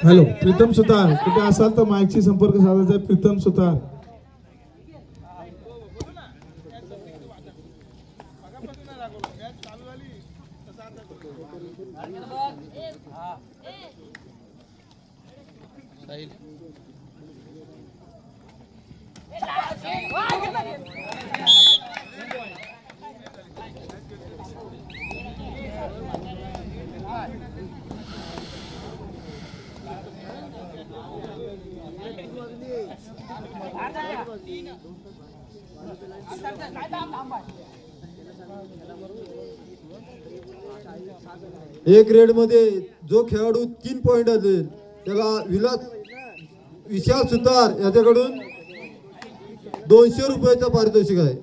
Hello Pritam सुतार कुठे असाल तर माईकशी संपर्क साधायचा आहे. प्रीतम सुतार ए ग्रेड मध्ये जो खेळाडू 3 पॉइंट असेल त्याला विशाल सुतार याच्याकडून 200 रुपयाचा पारितोषिक आहे.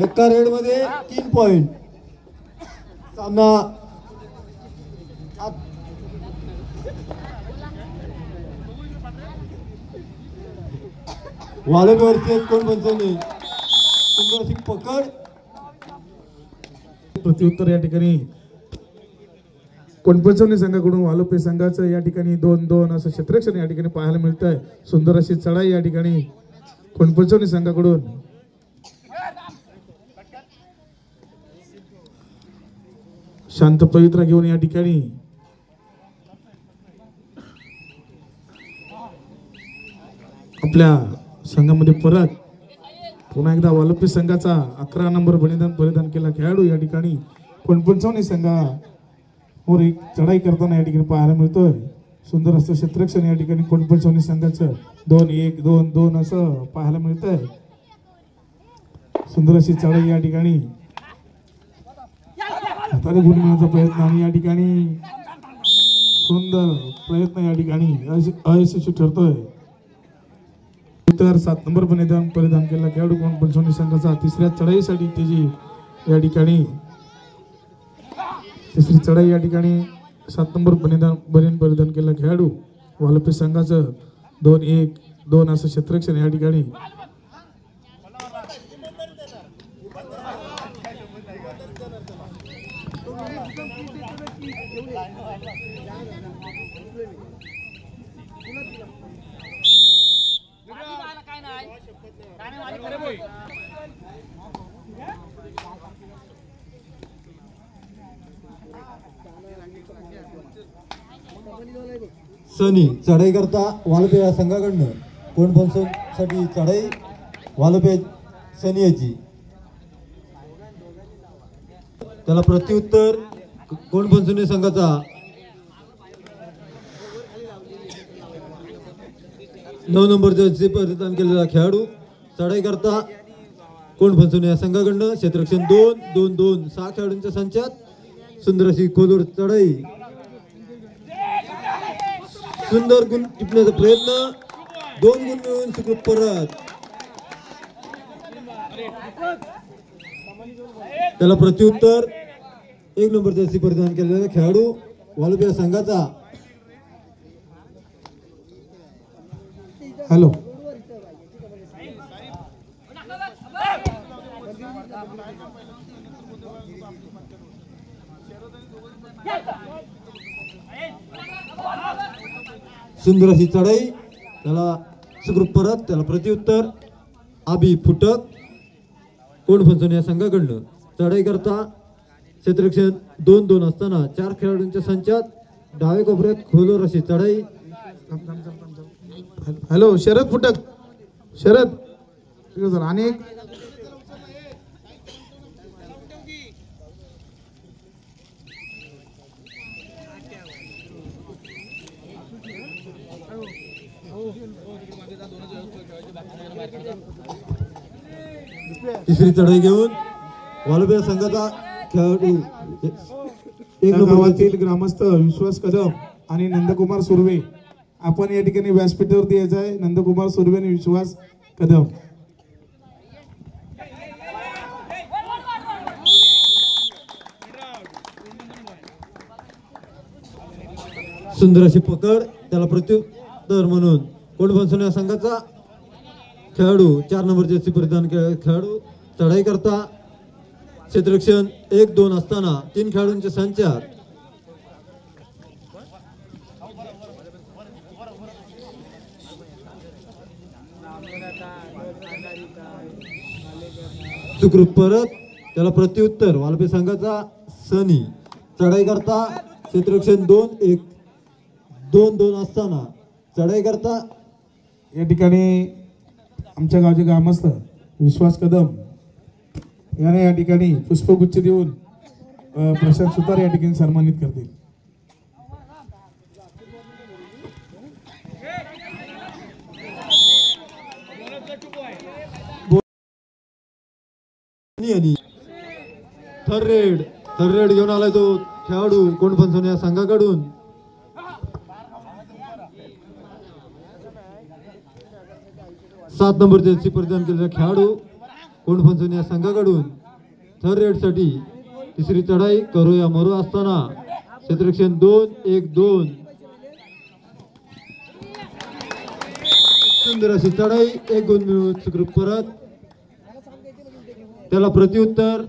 एका रेड मध्ये 3 पॉइंट सामना वालपेवरती कोण पंचावन्न पकड प्रत्युत्तर या ठिकाणी कोणपंचवणी संघाकडून वालोपे संघाचं या ठिकाणी 2-2 असं क्षेत्ररक्षण या ठिकाणी पाहायला मिळत आहे. सुंदर अशी चढाई या ठिकाणी कोणपंचवणी संघाकडून. शांत पवित्रा घेऊन या ठिकाणी आपल्या संघामध्ये परत पुन्हा एकदा वालोपे संघाचा 11 नंबर परिधान केला खेळाडू या ठिकाणी कोणपंचवणी संघावर एक चढाई करताना या ठिकाणी पाहायला मिळतोय. सुंदर असं क्षेत्ररक्षण या ठिकाणी कोणपंचवणी संघाचं 2-1 2-2 असं पाहायला मिळतंय. सुंदर अशी चढाई या ठिकाणी हाताने गुण मिळवण्याचा प्रयत्न आणि या ठिकाणी सुंदर प्रयत्न या ठिकाणी अयशस्वी ठरतोय. तर 7 नंबर परिधान केला खेळाडू कोणपंचवणी संघाचा तिसऱ्या चढाईसाठी त्याची या ठिकाणी तिसरी चढाई या ठिकाणी 7 नंबर परिधान केला खेळाडू वालोपे संघाचं 2-1 2 असं क्षेत्ररक्षण या ठिकाणी. सनी चढाई करता वालपे या संघाकडनं कोणपंचवणीसाठी चढाई वालपे सनी याची त्याला प्रत्युत्तर कोणपंचवणी संघाचा 9 नंबर जर्सी परिधान केलेला खेळाडू चढाई करता कोणपंचवणी या संघाकडनं क्षेत्ररक्षण 2-2-2 6 खेळाडूंच्या संचात सुंदर अशी खोलवर चढाई. सुंदर गुण टिपण्याचा प्रयत्न 2 गुण मिळवून सुखरूप परत त्याला प्रत्युत्तर 1 नंबर जर्सी परिधान केलेला खेळाडू वालपे संघाचा. हॅलो सुंदर अशी चढाई त्याला सुखरूप परत त्याला प्रत्युत्तर आबी फुटक कोणपंचवणी या संघाकडनं चढाई करता क्षेत्ररक्षण 2-2 असताना 4 खेळाडूंच्या संचात डावे कोपऱ्यात खोलवर अशी चढाई. हॅलो शरद फुटक शरद आणि तिसरी चढाई घेऊन वालपे संघाचा खेळाडू गावातील ग्रामस्थ विश्वास कदम आणि नंदकुमार सुर्वे आपण या ठिकाणी व्यासपीठावरती यायचं आहे. नंदकुमार सुर्वे आणि विश्वास कदम. सुंदर अशी पकड त्याला प्रत्युत्तर म्हणून कोणपंचवणी या संघाचा खेळाडू 4 नंबर जर्सी परिधान खेळाडू चढाई करता क्षेत्ररक्षण 1-2 असताना 3 खेळाडूंच्या संचात सुखरूप परत त्याला प्रत्युत्तर वालपे संघाचा सनी चढाई करता क्षेत्ररक्षण 2-1 2-2 असताना चढाई करता या ठिकाणी आमच्या गावचे ग्रामस्थ विश्वास कदम याने या ठिकाणी पुष्पगुच्छ देऊन प्रशांत सुतार या ठिकाणी सन्मानित करतील. आणि थर्ड रेड घेऊन आलाय तो खेळाडू कोंडफणसोन या संघाकडून. सात नंबर जर्सी परिधान केलेला खेळाडू कोंडफणसोन या संघाकडून थर्ड रेड साठी तिसरी चढाई करो या मरो असताना क्षेत्ररक्षण 2-1-2 सुंदर अशी चढाई 1 गुण मिळवून सुखरूप परत त्याला प्रत्युत्तर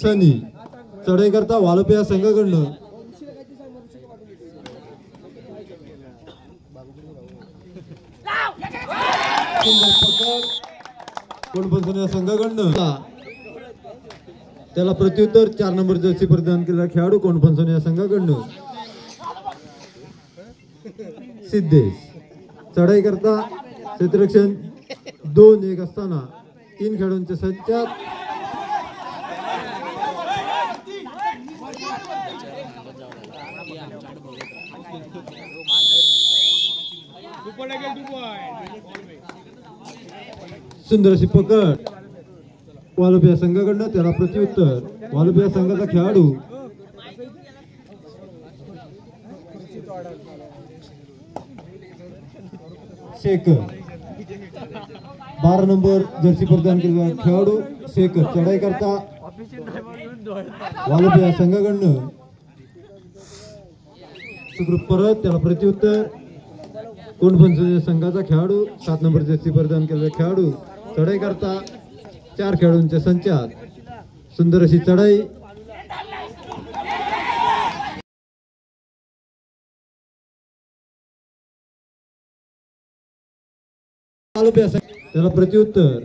सनी चढाई करता वालपे या संघाकडनं कोंडफणसोन या संघाकडनं त्याला प्रत्युत्तर 4 नंबर जर्सी परिधान केलेला खेळाडू कोंडफणसोन या संघाकडनं सिद्धेश चढाई करता क्षेत्ररक्षण 2-1 असताना 3 खेळाडूंच्या संचात सुंदर अशी पकड वालपे या संघाकडनं त्याला प्रत्युत्तर वालपे या संघाचा खेळाडू शेखर 12 नंबर जर्सी परिधान केलेला खेळाडू शेखर चढाई करता वालपे या संघाकडनं सुखरूप परत त्याला प्रत्युत्तर कोंडफणसोन संघाचा खेळाडू 7 नंबर जर्सी परिधान केलेला खेळाडू चढाई करता 4 खेळाडूंच्या संचात सुंदर अशी चढाई त्याला प्रत्युत्तर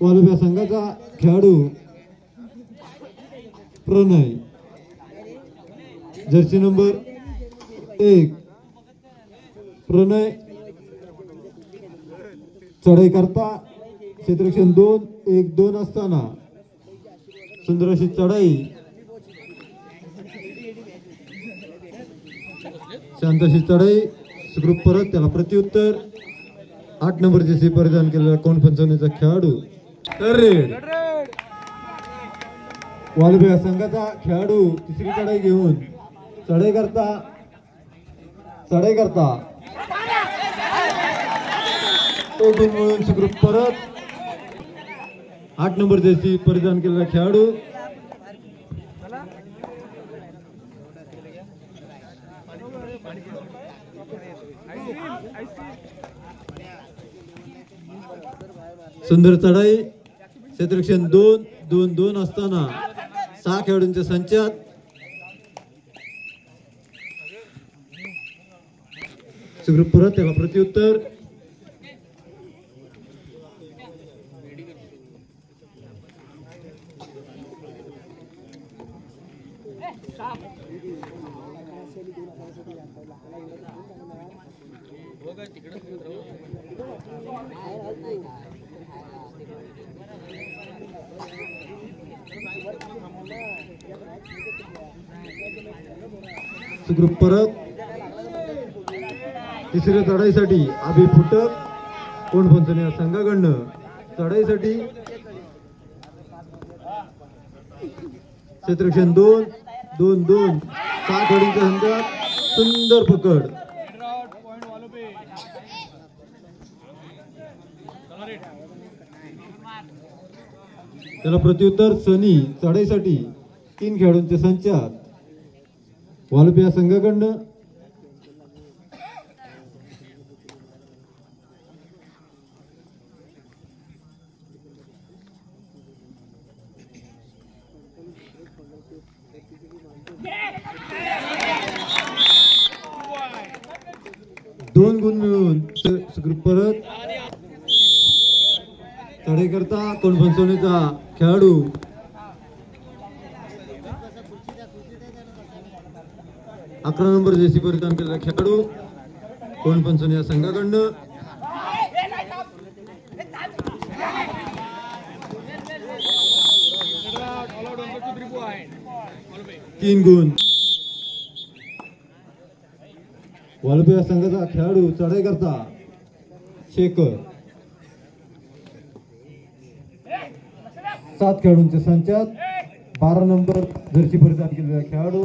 वालपे संघाचा खेळाडू प्रणय जर्सी नंबर 1 प्रणय चढाई करता क्षेत्ररक्षण 2-1-2 असताना सुंदर अशी चढाई शांत अशी चढाई सुखरूप परत त्याला प्रत्युत्तर 8 नंबर जर्सी परिधान केलेला कोंडफणसोनचा खेळाडू रेड वालपे या संघाचा खेळाडू तिसरी चढाई घेऊन चढाई करता तो गुण मिळून सुखरूप परत 8 नंबर जर्सी परिधान केलेला खेळाडू सुंदर चढाई क्षेत्ररक्षण 2-2-2 असताना 6 खेळाडूंच्या संचात सुखरूप परत त्याला प्रत्युत्तर सुखरूप परत तिसऱ्या चढाईसाठी अभि फुटक कोंडफणसोन या संघाकडनं चढाईसाठी क्षेत्ररक्षण 2-2-2 6 खेळाडूंच्या संघात सुंदर पकड त्याला प्रत्युत्तर सनी चढाईसाठी 3 खेळाडूंच्या संचात वालपे या संघाकडनं 2 गुण मिळून सुखरूप परत चढाई करता कोणफणसोलीचा खेळाडू अकरा नंबर जर्सी परिधान केलेला खेळाडू कोणफणसोली या संघाकडनं 3 गुण वालपे या संघाचा खेळाडू चढाई करता शेखर 7 खेळाडूंच्या संचात 12 नंबर जर्सी परिधान केलेला खेळाडू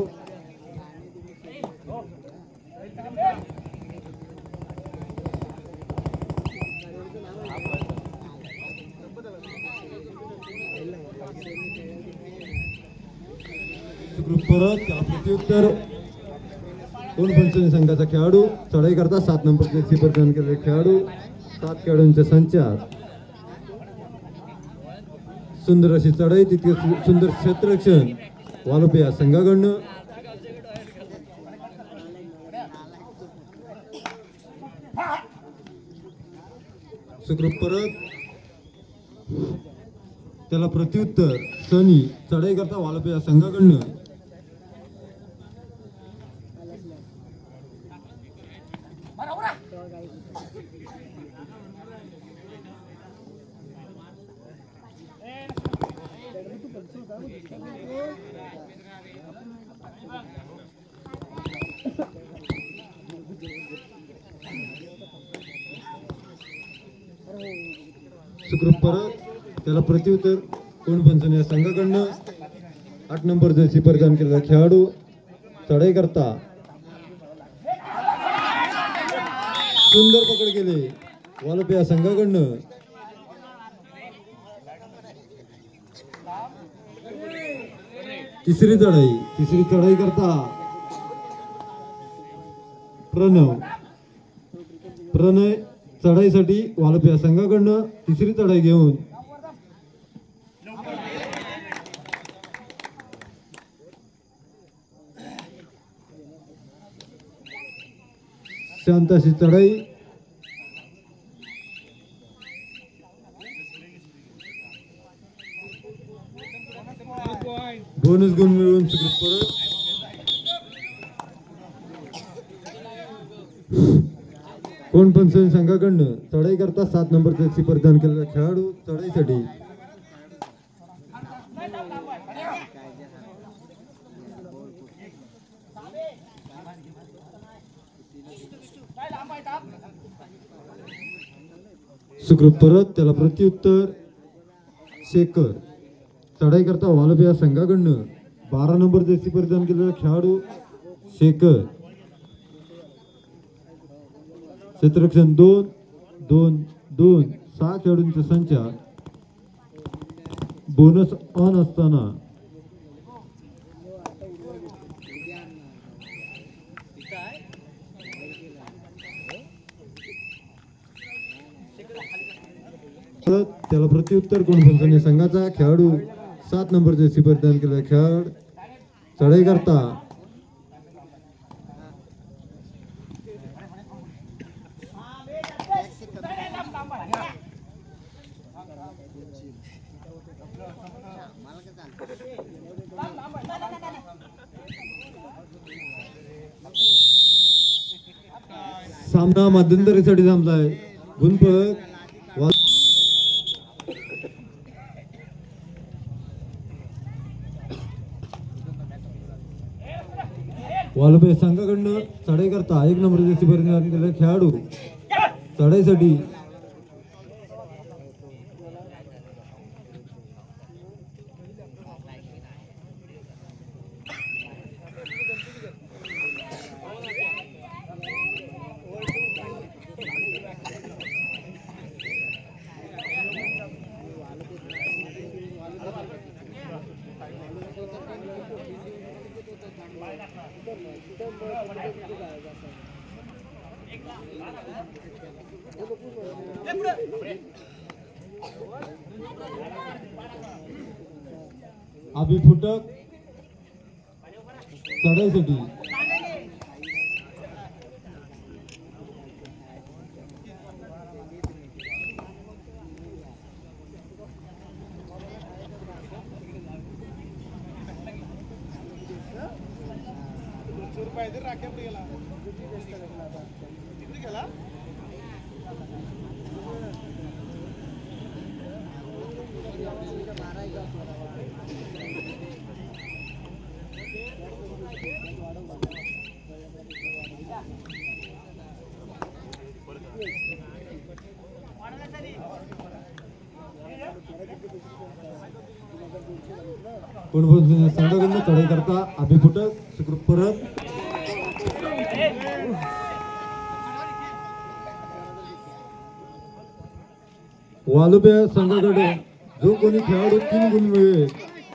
परत त्याला प्रत्युत्तर कोणफणसोली संघाचा खेळाडू चढाई करता 7 नंबर जर्सी परिधान केलेले खेळाडू 7 खेळाडूंच्या संचात सुंदर अशी चढाई तितके सुंदर क्षेत्ररक्षण वालोपे या संघाकडनं सुखरूप परत त्याला प्रत्युत्तर सनी चढाई करता वालोपे या संघाकडनं सुखरूप परत त्याला प्रत्युत्तर कोणफणसोली या संघाकडनं 8 नंबर जर्सी परिधान केलेला खेळाडू चढाई करता सुंदर पकड केले वालोपे या संघाकडनं तिसरी चढाई करता प्रणय चढाईसाठी वालोपे या संघाकडनं तिसरी चढाई घेऊन शांताशी चढाई बोनस गुण मिळून सुखरूप परत कोणफणसोली संघाकडनं चढाई करता 7 नंबर जर्सी परिधान केलेला खेळाडू चढाईसाठी सुखरूप परत त्याला प्रत्युत्तर शेखर चढाई करता वालोपे या संघाकडनं 12 नंबर जर्सी परिधान केलेला खेळाडू शेखर क्षेत्ररक्षण 2 2 2 6 खेळाडूंच्या संचात बोनस ऑन असताना त्याला प्रत्युत्तर कोणफणसोली संघाचा खेळाडू 7 नंबर जर्सी परिधान केलेला खेळाडू चढाई करता सामना मध्यंतरीसाठी थांबलाय गुणफलक वालोपे संघाकडनं चढाई करता 1 नंबर जर्सी परिधान केलेला खेळाडू चढाईसाठी अभि फुटक चढाईसाठी कोणफोन संघाकडनं चढाई करता अभि फुटक सुखरूप परत वालुब्या संघाकडे जो कोणी खेळाडू 3 गुण मिळवेल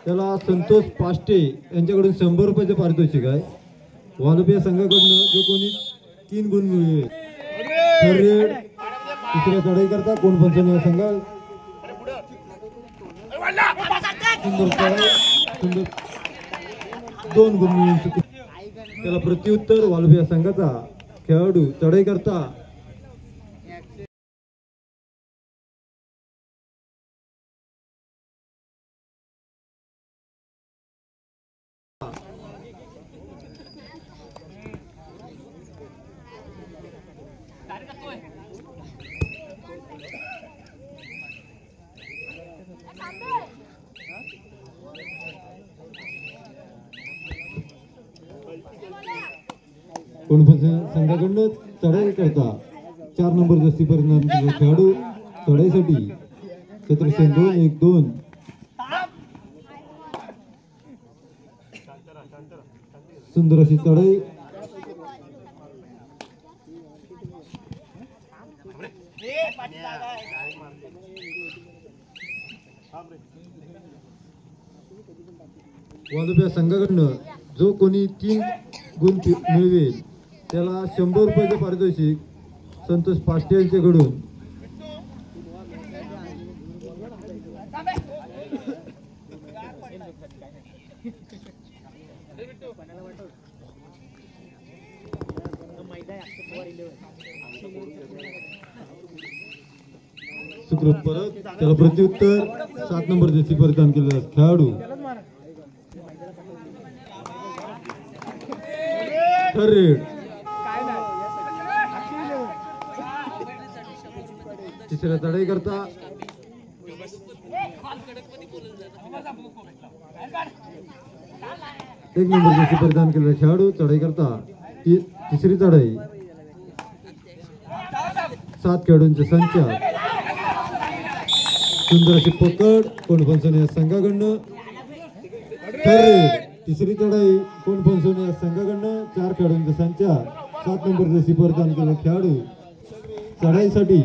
त्याला संतोष पाष्टे यांच्याकडून 100 रुपयाचे पारितोषिक आहे. वालुब्या संघाकडनं जो कोणी 3 गुण मिळवेल तिसऱ्या चढाई करता कोणफोन या संघा सुंदर चढाई सुंदर 2 गुण मिळवून त्याला प्रत्युत्तर वालुब्या संघाचा खेळाडू चढाई करता कोणफोन संघाकडनं चढाई करता 4 नंबर जस्ती परिणाम खेळाडू चढाईसाठी क्षेत्रक्षण 2-1-2 सुंदर अशी चढाई वालुब्या संघाकडनं जो कोणी 3 गुण मिळवेल त्याला 100 रुपयाचे पारितोषिक संतोष पाष्टे यांच्याकडून सुखरूप परत त्याला प्रत्युत्तर 7 नंबर जर्सी परिधान केलेला खेळाडू तिसऱ्या चढाई करता एक नंबर जर्सी परिधान केलेला खेळाडू चढाई करता तिसरी चढाई 7 खेळाडूंचे संच सुंदर अशी पकड कोणफोन या संघाकडनं तिसरी चढाई कोणफोन या संघाकडनं 4 खेळाडूंचा संच 7 नंबर जर्सी परिधान केलेला खेळाडू चढाईसाठी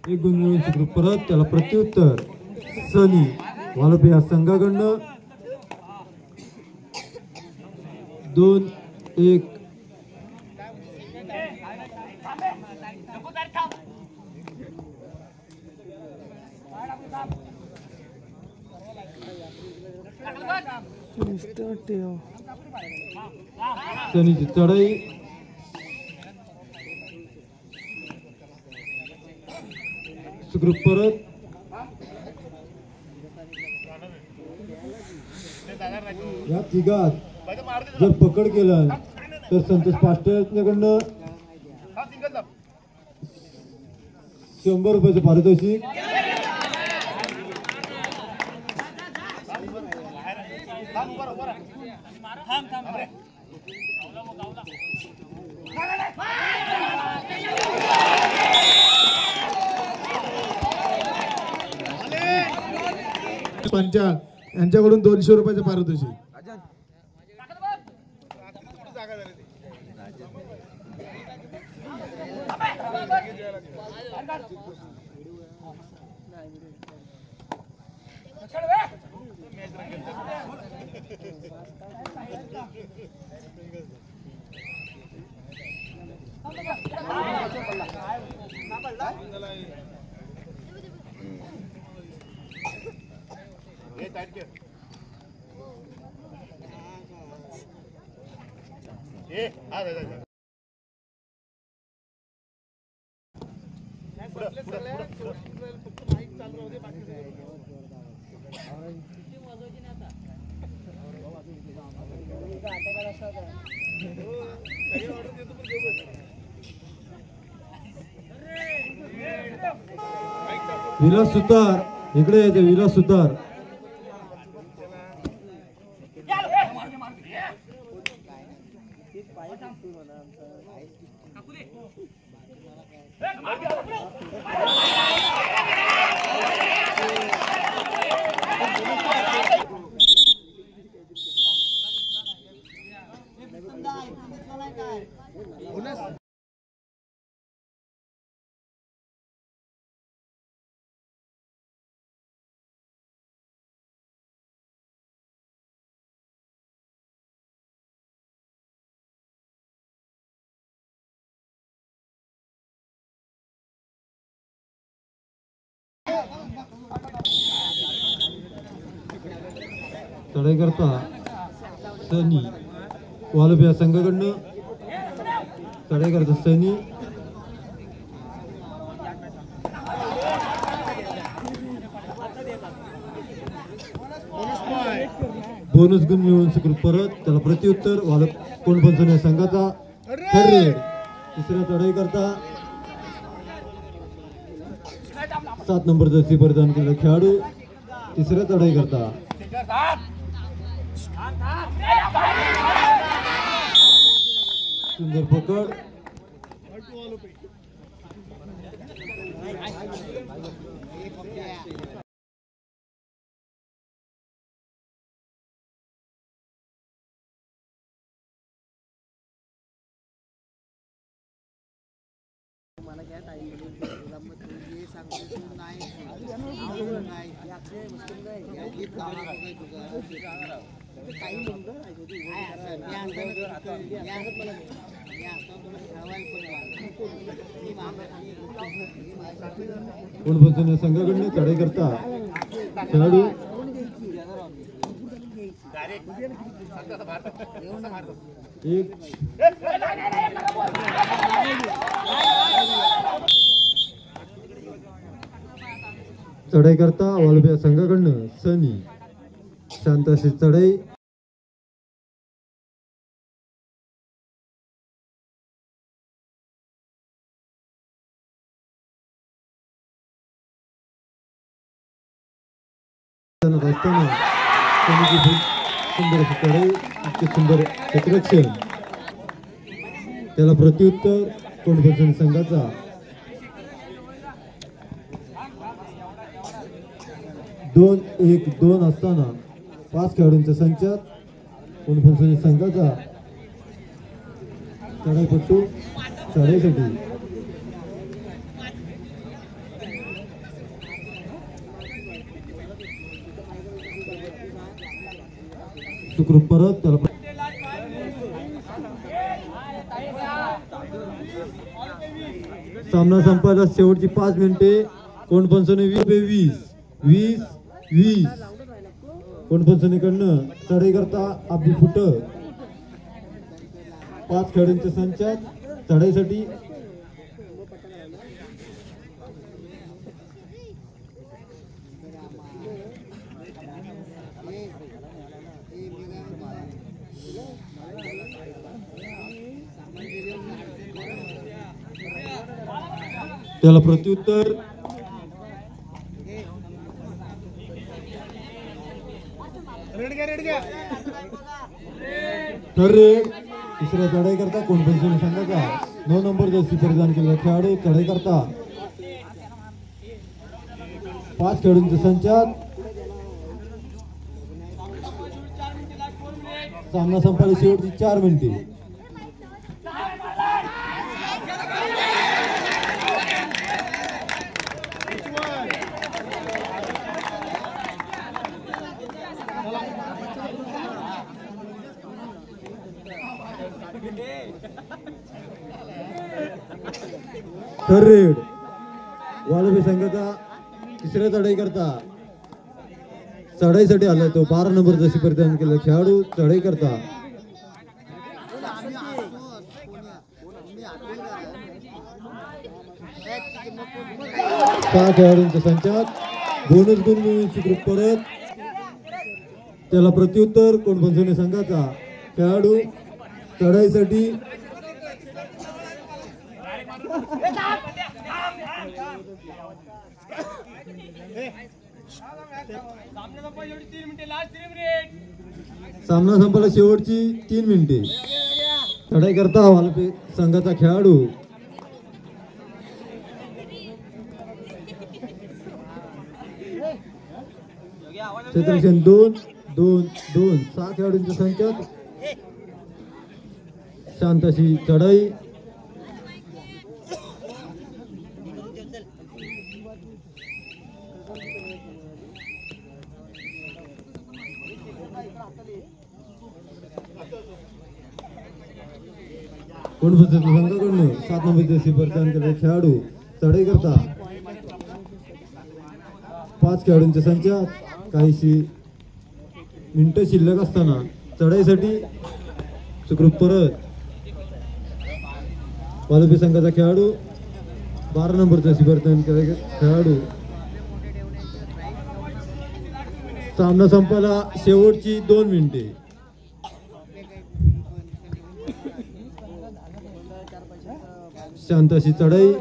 एक गुण मिळून सुखरूप परत त्याला प्रत्युत्तर सनी वालुब्या संघाकडनं 2-1 सनीची चढाई सुखरूप परत या तिघात जर पकड केलं तर संतोष पाष्टे यांच्याकडनं 100 रुपयाचे पारितोषिक पंचाळ यांच्याकडून 200 रुपयाचे पारितोषिक विलास सुतार इकडे यायचे. विलास सुतार चढाई करता सनी वालुपिया संघाकडनं चढाई करता सनी. बोनस गुण मिळवून सुखरूप परत. त्याला प्रत्युत्तर कोंडपंचोली संघाचा थर्ड रेड. तिसऱ्या चढाई करता 7 नंबर जर्सी परिधान केलेला खेळाडू तिसऱ्या चढाई करता. सुंदर पकड. कोंडपंचोली संघाकडून चढाई करता खेळाडू एक. चढाई करता वालुपिया संघाकडनं सनी. शांत अशी चढाई. असताना सुंदर अशी चढाई. इतके सुंदर क्षेत्ररक्षण. त्याला प्रत्युत्तर कोंडपंचोली संघाचा. 2-1-2 असताना 5 खेळाडूंच्या संचात कोंडपंचोली संघाचा चढाईपट्टू चढाईसाठी. सुखरूप परत. त्याला सामना संपायला शेवटची 5 मिनिटे. कोंडपंचोली 20-20 कोंडपंचोलीकडनं चढाई करता आबी फुटक. 5 खेळाडूंच्या संचात चढाईसाठी. त्याला प्रत्युत्तर थर्ड रेड. तिसऱ्या चढाई करता कोंडपंचोली संघाचा 9 नंबर जर्सी परिधान केलेला खेळाडू चढाई करता 5 खेळाडूंच्या संचात. सामना संपायला शेवटची 4 मिनिटे. Third red. वालुपिया संघाचा तिसऱ्या चढाई करता चढाईसाठी आलाय तो 12 नंबर जशी परिधान केलेला खेळाडू चढाई करता सहा खेळाडूंच्या संचात बोनस गुण मिळून सुखरूप परत. त्याला प्रत्युत्तर कोणपंचवणे संघाचा खेळाडू चढाईसाठी सामना संपला शेवटची 3 मिनिटे. चढाई करता वालपे संघाचा खेळाडू क्षेत्ररक्षण 2-2-2 6 खेळाडूंच्या संख्यात शांतशी चढाई. संघाकडून 7 नंबर जर्सी परिधान केलेले खेळाडू चढाई करता 5 खेळाडूंच्या संख्यात काहीशी मिनिटं शिल्लक असताना चढाईसाठी सुखरूप परत. वालपे संघाचा खेळाडू 12 नंबर जर्सी परिधान केलेले खेळाडू. सामना संपला शेवटची 2 मिनिटे. शांत अशी चढाई.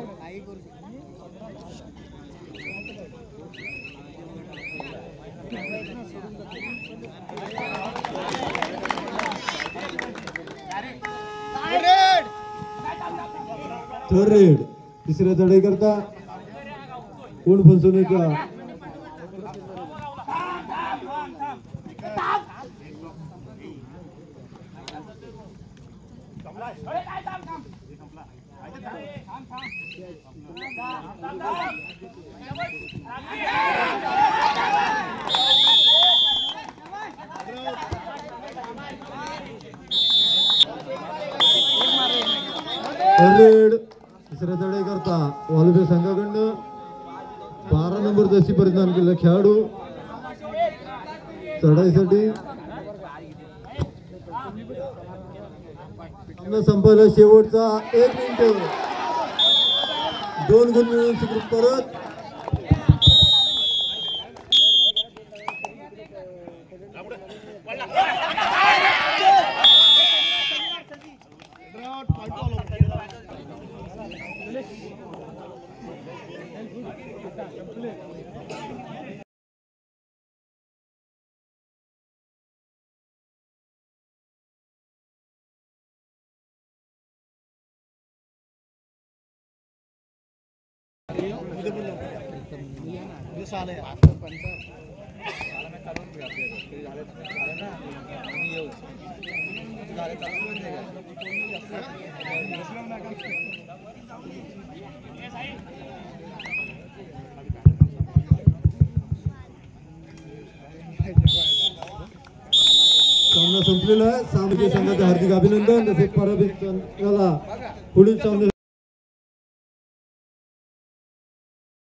थर्ड रेड तिसऱ्या चढाई करता कोण फसवण्याचा तिसऱ्या चढाई करता वालपे संघाकडनं 12 नंबर जर्सी परिधान केलेला खेळाडू चढाईसाठी. संपला शेवटचा 1 मिनिट. 2 गुण मिळून सुखरूप परत. सामना संपलेला आहे. सामने संघाचे हार्दिक अभिनंदन. तसेच पराभूत संघाला पुढील सामने